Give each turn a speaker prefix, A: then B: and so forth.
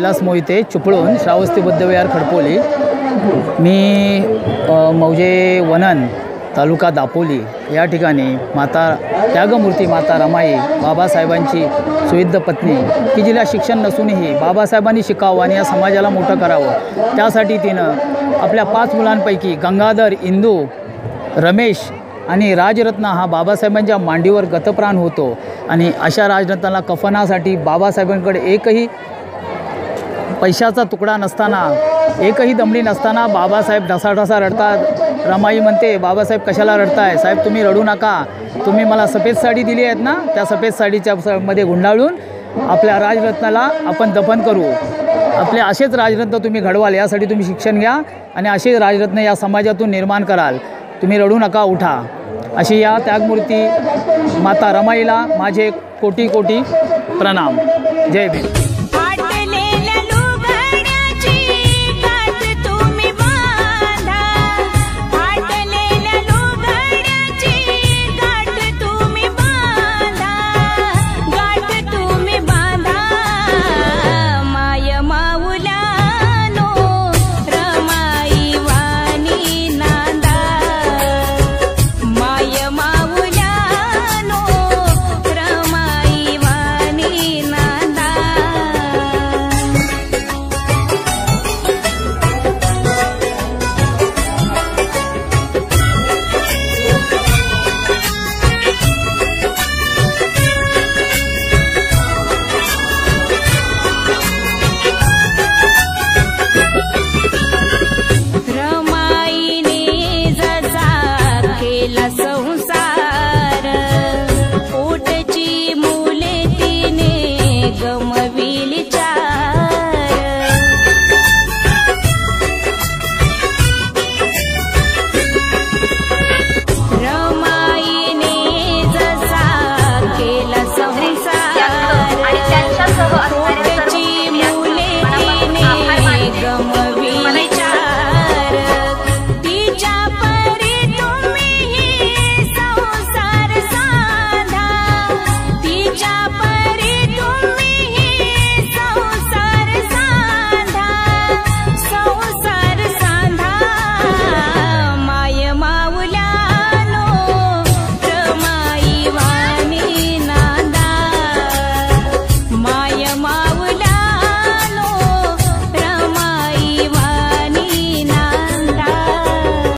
A: विलास मोहिते, चिपळूण, श्रावस्ती बुद्धविहार, खडपोली. मी मौजे वनन तालुका दापोली या ठिकाणी माता त्यागमूर्ती माता रमाई बाबासाहेबांची सुविद्ध पत्नी की जिला शिक्षण नसूनही बाबासाहेबांनी शिकावं आणि या समाजाला मोठं करावं, त्यासाठी तिनं आपल्या 5 मुलांपैकी गंगाधर, इंदू, रमेश आणि राजरत्न हा बाबासाहेबांच्या मांडीवर गतप्राण होतो. आणि अशा राजरत्नाला कफनासाठी बाबासाहेबांकडे एकही पैशाचा तुकडा नसताना, एकही दमडी नसताना बाबासाहेब ढसाढसा रडतात. रमाई म्हणते, बाबासाहेब कशाला रडताय साहेब, तुम्ही रडू नका, तुम्ही मला सफेद साडी दिली आहेत ना, त्या सफेद साडीच्या मध्ये गुंडाळून आपल्या राजरत्नाला आपण दफन करू. आपले असेच राजरत्न तुम्ही घडवाल, यासाठी तुम्ही शिक्षण घ्या आणि असे राजरत्न या समाजातून निर्माण कराल. तुम्ही रडू नका, उठा. अशी या त्यागमूर्ती माता रमाईला माझे कोटी कोटी प्रणाम. जय भीम.